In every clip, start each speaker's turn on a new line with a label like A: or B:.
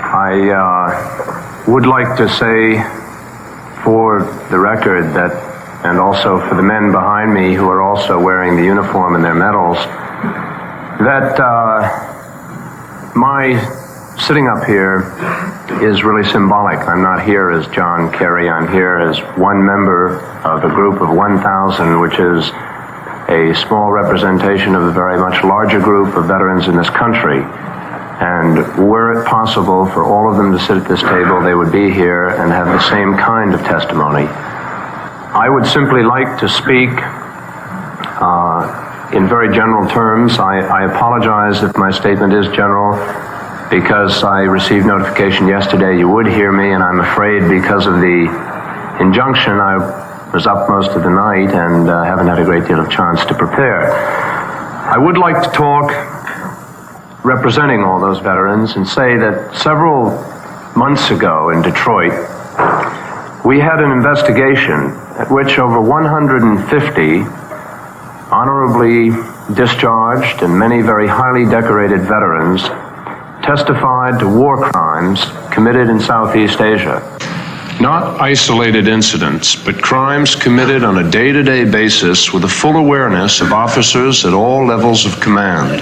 A: I would like to say for the record that, and also for the men behind me who are also wearing the uniform and their medals, that my sitting up here is really symbolic. I'm not here as John Kerry. I'm here as one member of a group of 1,000, which is a small representation of a very much larger group of veterans in this country. And were it possible for all of them to sit at this table, they would be here and have the same kind of testimony. I would simply like to speak in very general terms. I apologize if my statement is general, because I received notification yesterday you would hear me, and I'm afraid because of the injunction I was up most of the night and haven't had a great deal of chance to prepare. I would like to talk representing all those veterans and say that several months ago in Detroit, we had an investigation at which over 150 honorably discharged and many very highly decorated veterans testified to war crimes committed in Southeast Asia. Not isolated incidents, but crimes committed on a day-to-day basis with a full awareness of officers at all levels of command.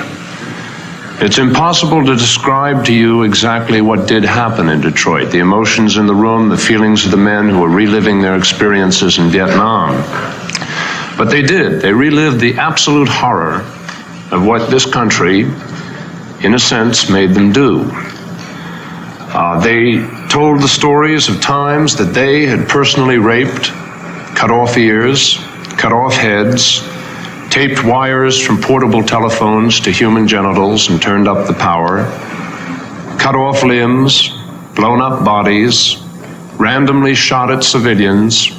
A: It's impossible to describe to you exactly what did happen in Detroit, the emotions in the room, the feelings of the men who were reliving their experiences in Vietnam. But they did. They relived the absolute horror of what this country, in a sense, made them do. They told the stories of times that they had personally raped, cut off ears, cut off heads, taped wires from portable telephones to human genitals and turned up the power, cut off limbs, blown up bodies, randomly shot at civilians,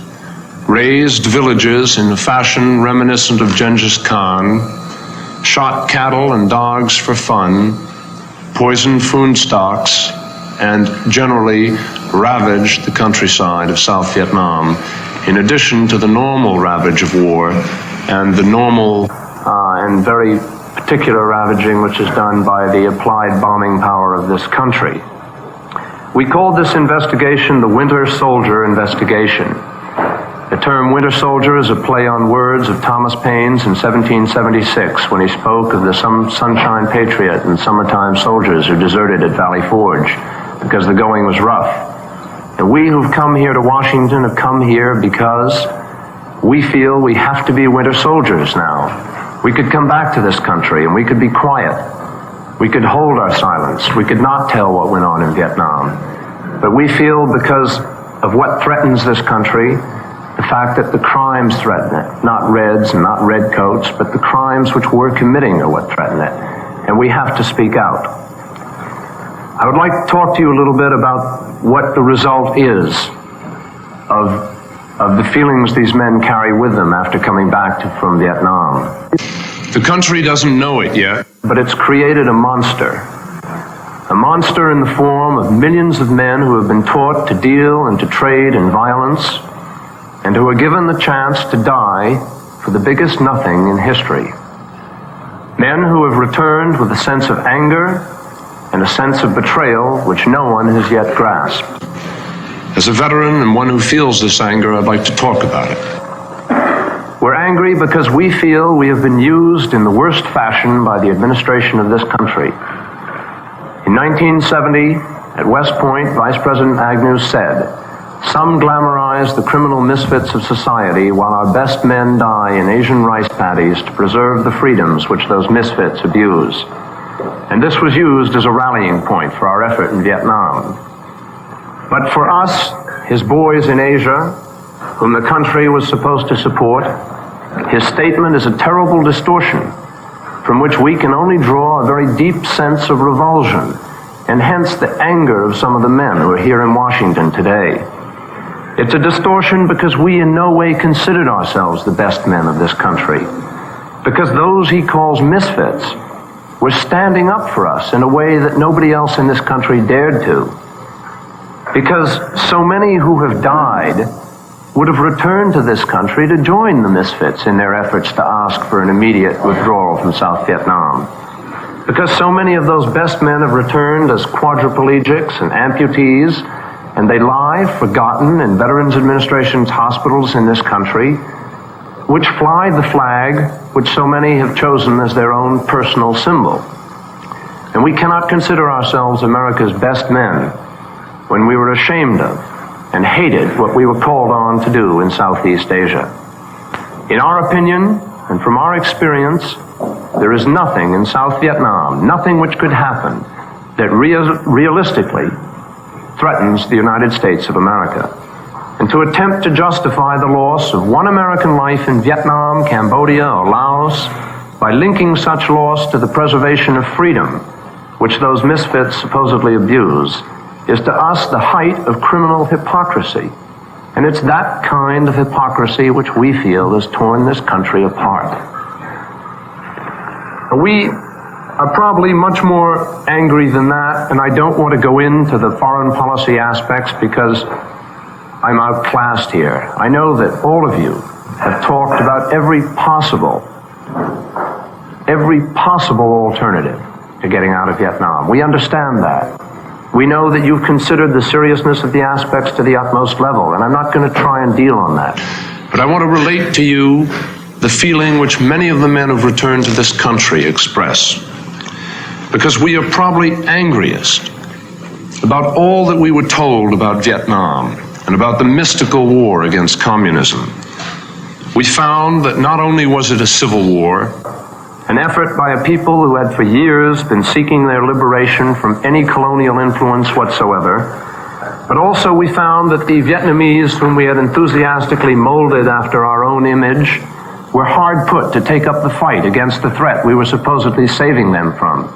A: razed villages in a fashion reminiscent of Genghis Khan, shot cattle and dogs for fun, poisoned food stocks, and generally ravaged the countryside of South Vietnam, in addition to the normal ravage of war and the normal and very particular ravaging which is done by the applied bombing power of this country. We called this investigation the Winter Soldier Investigation. The term Winter Soldier is a play on words of Thomas Paine's in 1776 when he spoke of the sunshine patriot and summertime soldiers who deserted at Valley Forge because the going was rough. And we who've come here to Washington have come here because we feel we have to be winter soldiers now. We could come back to this country and we could be quiet. We could hold our silence. We could not tell what went on in Vietnam. But we feel because of what threatens this country, the fact that the crimes threaten it, not reds and not redcoats, but the crimes which we're committing are what threaten it. And we have to speak out. I would like to talk to you a little bit about what the result is of the feelings these men carry with them after coming back from Vietnam. The country doesn't know it yet, but it's created a monster in the form of millions of men who have been taught to deal and to trade in violence, and who are given the chance to die for the biggest nothing in history. Men who have returned with a sense of anger and a sense of betrayal which no one has yet grasped. As a veteran and one who feels this anger, I'd like to talk about it. We're angry because we feel we have been used in the worst fashion by the administration of this country. In 1970, at West Point, Vice President Agnew said, "Some glamorize the criminal misfits of society while our best men die in Asian rice paddies to preserve the freedoms which those misfits abuse." And this was used as a rallying point for our effort in Vietnam. But for us, his boys in Asia, whom the country was supposed to support, his statement is a terrible distortion from which we can only draw a very deep sense of revulsion, and hence the anger of some of the men who are here in Washington today. It's a distortion because we in no way considered ourselves the best men of this country, because those he calls misfits were standing up for us in a way that nobody else in this country dared to. Because so many who have died would have returned to this country to join the misfits in their efforts to ask for an immediate withdrawal from South Vietnam. Because so many of those best men have returned as quadriplegics and amputees, and they lie forgotten in Veterans Administration's hospitals in this country, which fly the flag which so many have chosen as their own personal symbol. And we cannot consider ourselves America's best men when we were ashamed of and hated what we were called on to do in Southeast Asia. In our opinion, and from our experience, there is nothing in South Vietnam, nothing which could happen that realistically threatens the United States of America. And to attempt to justify the loss of one American life in Vietnam, Cambodia, or Laos by linking such loss to the preservation of freedom, which those misfits supposedly abuse, is to us the height of criminal hypocrisy. And it's that kind of hypocrisy which we feel has torn this country apart. We are probably much more angry than that, and I don't want to go into the foreign policy aspects because I'm outclassed here. I know that all of you have talked about every possible alternative to getting out of Vietnam. We understand that. We know that you've considered the seriousness of the aspects to the utmost level, and I'm not going to try and deal on that. But I want to relate to you the feeling which many of the men who've returned to this country express. Because we are probably angriest about all that we were told about Vietnam and about the mystical war against communism. We found that not only was it a civil war, an effort by a people who had for years been seeking their liberation from any colonial influence whatsoever, but also we found that the Vietnamese, whom we had enthusiastically molded after our own image, were hard put to take up the fight against the threat we were supposedly saving them from.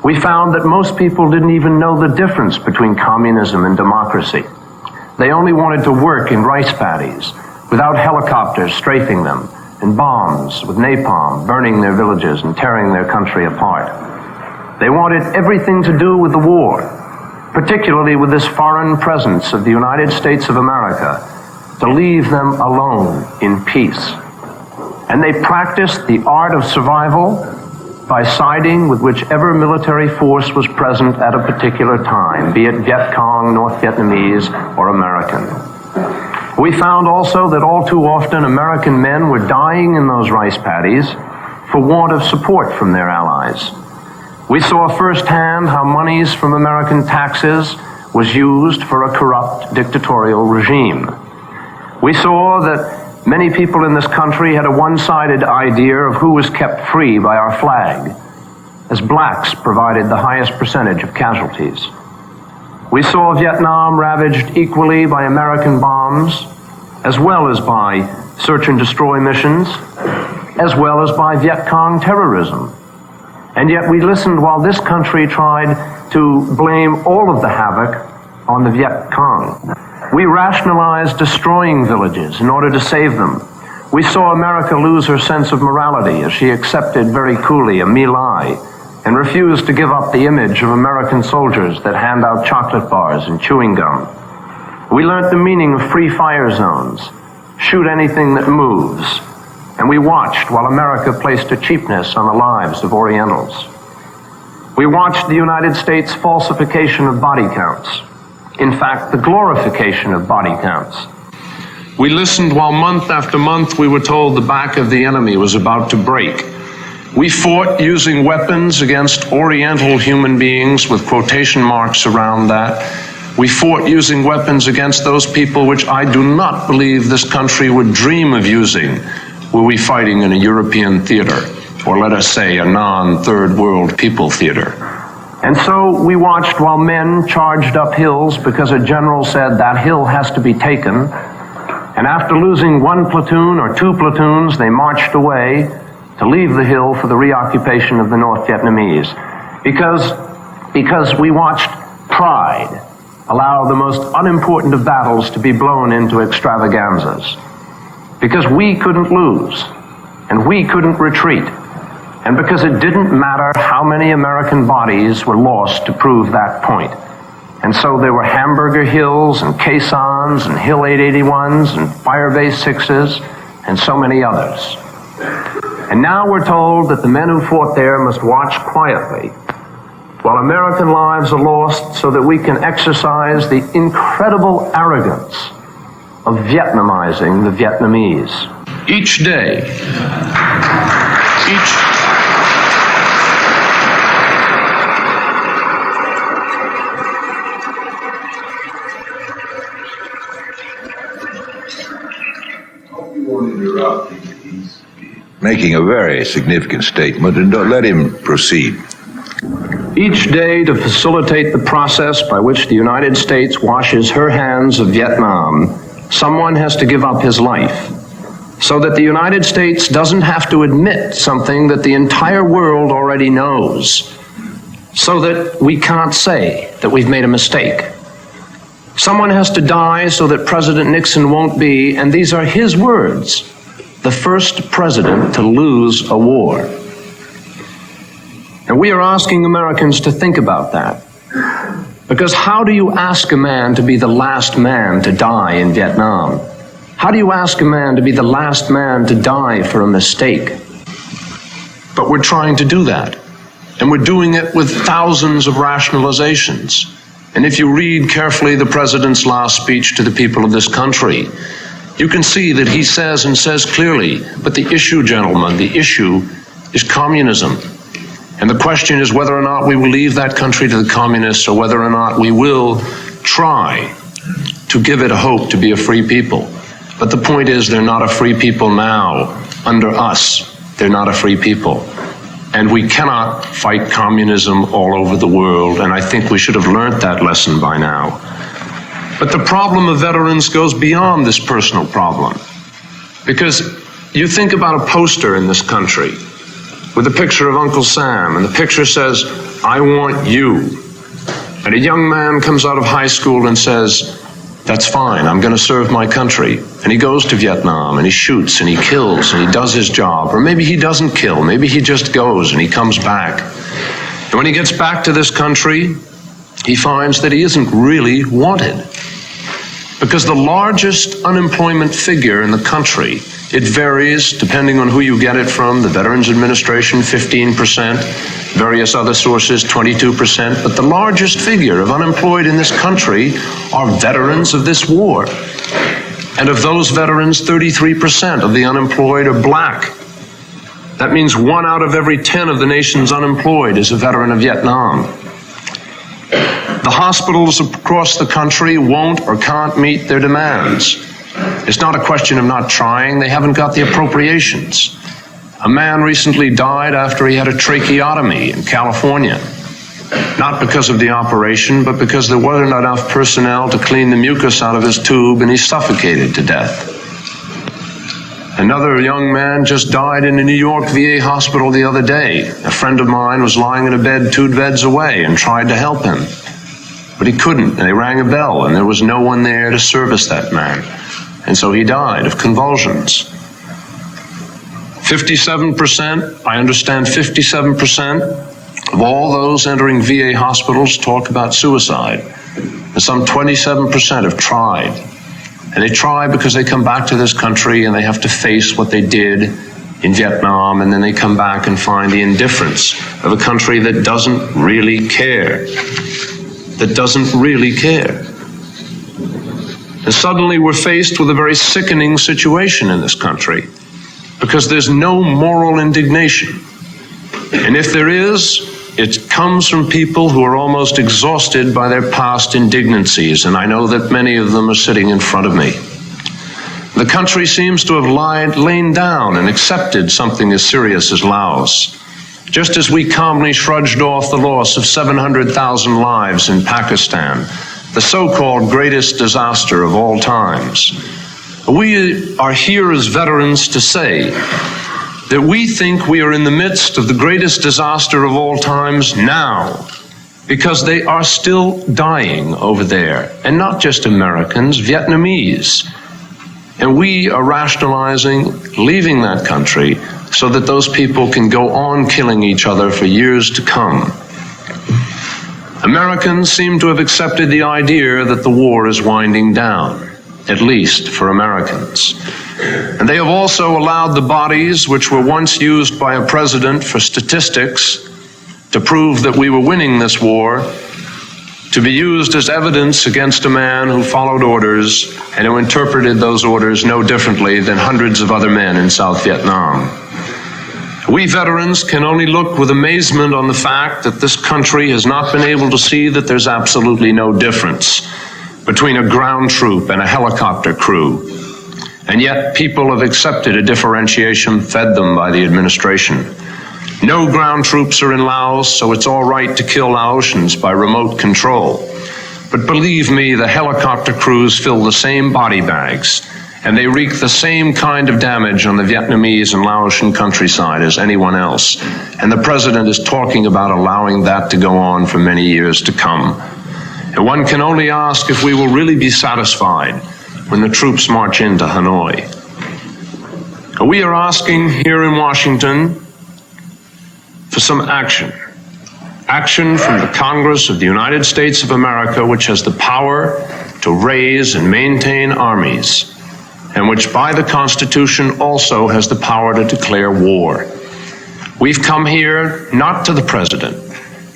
A: We found that most people didn't even know the difference between communism and democracy. They only wanted to work in rice paddies, without helicopters strafing them, and bombs with napalm burning their villages and tearing their country apart. They wanted everything to do with the war, particularly with this foreign presence of the United States of America, to leave them alone in peace. And they practiced the art of survival by siding with whichever military force was present at a particular time, be it Viet Cong, North Vietnamese, or American. We found also that all too often American men were dying in those rice paddies for want of support from their allies. We saw firsthand how monies from American taxes was used for a corrupt dictatorial regime. We saw that many people in this country had a one-sided idea of who was kept free by our flag, as blacks provided the highest percentage of casualties. We saw Vietnam ravaged equally by American bombs, as well as by search and destroy missions, as well as by Viet Cong terrorism. And yet we listened while this country tried to blame all of the havoc on the Viet Cong. We rationalized destroying villages in order to save them. We saw America lose her sense of morality as she accepted very coolly a My Lai and refused to give up the image of American soldiers that hand out chocolate bars and chewing gum. We learned the meaning of free fire zones, shoot anything that moves, and we watched while America placed a cheapness on the lives of Orientals. We watched the United States' falsification of body counts. In fact, the glorification of body counts. We listened while month after month we were told the back of the enemy was about to break. We fought using weapons against Oriental human beings with quotation marks around that. We fought using weapons against those people which I do not believe this country would dream of using were we fighting in a European theater, or let us say a non-third world people theater. And so we watched while men charged up hills because a general said that hill has to be taken. And after losing one platoon or two platoons, they marched away to leave the hill for the reoccupation of the North Vietnamese. Because we watched pride allow the most unimportant of battles to be blown into extravaganzas. Because we couldn't lose, and we couldn't retreat. And because it didn't matter how many American bodies were lost to prove that point. And so there were Hamburger Hills and caissons and Hill 881s and Firebase 6s and so many others. And now we're told that the men who fought there must watch quietly while American lives are lost so that we can exercise the incredible arrogance of Vietnamizing the Vietnamese. Each day,
B: making a very significant statement, and let him proceed.
A: Each day, to facilitate the process by which the United States washes her hands of Vietnam, someone has to give up his life, so that the United States doesn't have to admit something that the entire world already knows, so that we can't say that we've made a mistake. Someone has to die so that President Nixon won't be, and these are his words, the first president to lose a war. And we are asking Americans to think about that. Because how do you ask a man to be the last man to die in Vietnam? How do you ask a man to be the last man to die for a mistake? But we're trying to do that. And we're doing it with thousands of rationalizations. And if you read carefully the president's last speech to the people of this country, you can see that he says and says clearly, but the issue, gentlemen, the issue is communism. And the question is whether or not we will leave that country to the communists or whether or not we will try to give it a hope to be a free people. But the point is they're not a free people now. Under us, they're not a free people. And we cannot fight communism all over the world, and I think we should have learned that lesson by now. But the problem of veterans goes beyond this personal problem. Because you think about a poster in this country with a picture of Uncle Sam, and the picture says, "I want you." And a young man comes out of high school and says, "That's fine, I'm going to serve my country." And he goes to Vietnam, and he shoots, and he kills, and he does his job. Or maybe he doesn't kill, maybe he just goes, and he comes back. And when he gets back to this country, he finds that he isn't really wanted. Because the largest unemployment figure in the country, it varies depending on who you get it from, the Veterans Administration, 15%, various other sources, 22%, but the largest figure of unemployed in this country are veterans of this war. And of those veterans, 33% of the unemployed are black. That means 1 out of every 10 of the nation's unemployed is a veteran of Vietnam. The hospitals across the country won't or can't meet their demands. It's not a question of not trying, they haven't got the appropriations. A man recently died after he had a tracheotomy in California. Not because of the operation, but because there wasn't enough personnel to clean the mucus out of his tube and he suffocated to death. Another young man just died in a New York VA hospital the other day. A friend of mine was lying in a bed 2 beds away and tried to help him. But he couldn't, and they rang a bell, and there was no one there to service that man. And so he died of convulsions. 57%, I understand 57% of all those entering VA hospitals talk about suicide. And some 27% have tried. And they try because they come back to this country and they have to face what they did in Vietnam, and then they come back and find the indifference of a country that doesn't really care. That doesn't really care. And suddenly we're faced with a very sickening situation in this country because there's no moral indignation. And if there is, it comes from people who are almost exhausted by their past indignancies, and I know that many of them are sitting in front of me. The country seems to have lain down and accepted something as serious as Laos. Just as we calmly shrugged off the loss of 700,000 lives in Pakistan, the so-called greatest disaster of all times. We are here as veterans to say that we think we are in the midst of the greatest disaster of all times now, because they are still dying over there, and not just Americans, Vietnamese. And we are rationalizing leaving that country so that those people can go on killing each other for years to come. Americans seem to have accepted the idea that the war is winding down, at least for Americans. And they have also allowed the bodies which were once used by a president for statistics to prove that we were winning this war to be used as evidence against a man who followed orders and who interpreted those orders no differently than hundreds of other men in South Vietnam. We veterans can only look with amazement on the fact that this country has not been able to see that there's absolutely no difference between a ground troop and a helicopter crew. And yet people have accepted a differentiation fed them by the administration. No ground troops are in Laos, so it's all right to kill Laotians by remote control. But believe me, the helicopter crews fill the same body bags, and they wreak the same kind of damage on the Vietnamese and Laotian countryside as anyone else. And the president is talking about allowing that to go on for many years to come. And one can only ask if we will really be satisfied when the troops march into Hanoi. We are asking here in Washington for some action. Action from the Congress of the United States of America, which has the power to raise and maintain armies, and which by the Constitution also has the power to declare war. We've come here not to the president,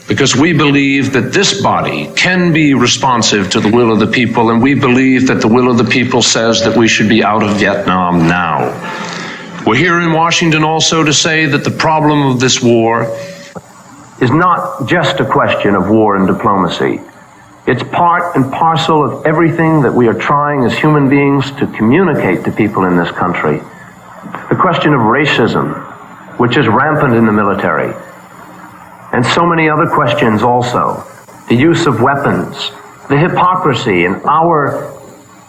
A: because we believe that this body can be responsive to the will of the people, and we believe that the will of the people says that we should be out of Vietnam now. We're here in Washington also to say that the problem of this war is not just a question of war and diplomacy. It's part and parcel of everything that we are trying as human beings to communicate to people in this country. The question of racism, which is rampant in the military, and so many other questions also. The use of weapons, the hypocrisy in our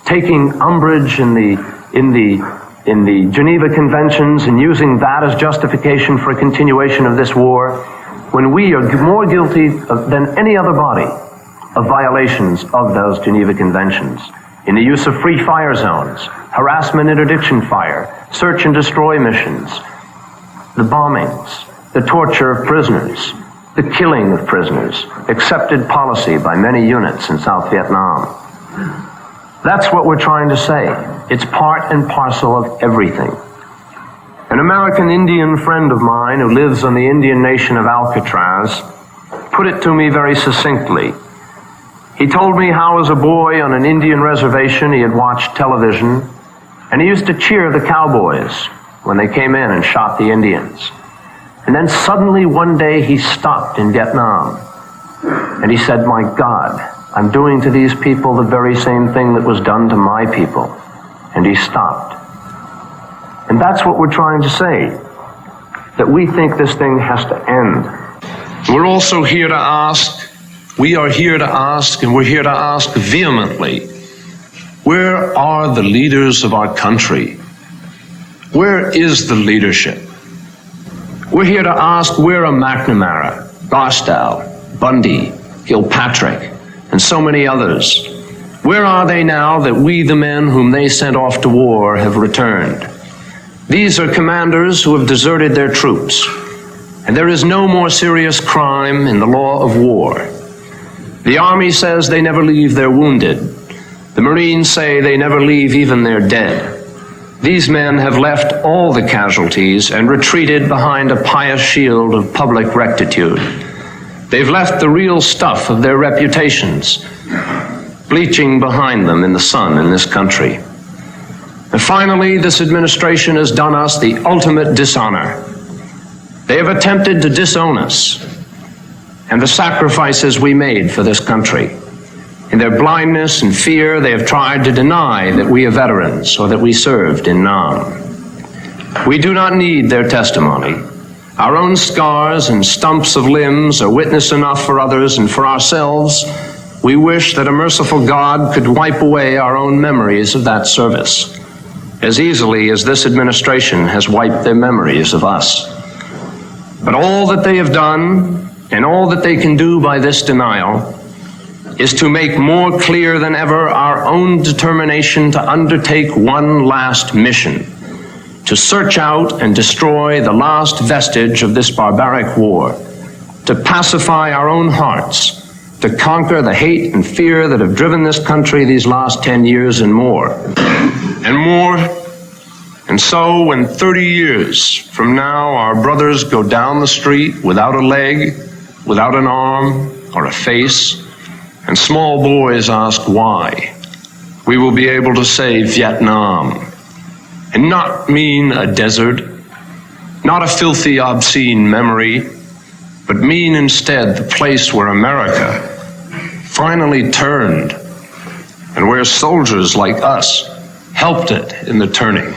A: taking umbrage in the Geneva Conventions and using that as justification for a continuation of this war, when we are more guilty than any other body of violations of those Geneva Conventions, in the use of free fire zones, harassment interdiction fire, search and destroy missions, the bombings, the torture of prisoners, the killing of prisoners, accepted policy by many units in South Vietnam. That's what we're trying to say. It's part and parcel of everything. An American Indian friend of mine who lives on the Indian nation of Alcatraz put it to me very succinctly. He told me how as a boy on an Indian reservation he had watched television, and he used to cheer the cowboys when they came in and shot the Indians. And then suddenly one day he stopped in Vietnam and he said, "My God, I'm doing to these people the very same thing that was done to my people." And he stopped. And that's what we're trying to say, that we think this thing has to end. We're also here to ask, we are here to ask, and we're here to ask vehemently, where are the leaders of our country? Where is the leadership? We're here to ask, where are McNamara, Barstow, Bundy, Kilpatrick, and so many others? Where are they now that we, the men whom they sent off to war, have returned? These are commanders who have deserted their troops, and there is no more serious crime in the law of war. The Army says they never leave their wounded. The Marines say they never leave even their dead. These men have left all the casualties and retreated behind a pious shield of public rectitude. They've left the real stuff of their reputations bleaching behind them in the sun in this country. And finally, this administration has done us the ultimate dishonor. They have attempted to disown us and the sacrifices we made for this country. In their blindness and fear, they have tried to deny that we are veterans or that we served in Nam. We do not need their testimony. Our own scars and stumps of limbs are witness enough for others, and for ourselves, we wish that a merciful God could wipe away our own memories of that service, as easily as this administration has wiped their memories of us. But all that they have done, and all that they can do by this denial, is to make more clear than ever our own determination to undertake one last mission, to search out and destroy the last vestige of this barbaric war, to pacify our own hearts, to conquer the hate and fear that have driven this country these last 10 years and more. And more, And so when 30 years from now our brothers go down the street without a leg, without an arm or a face, and small boys ask why, we will be able to say Vietnam, and not mean a desert, not a filthy, obscene memory, but mean instead the place where America finally turned and where soldiers like us helped it in the turning.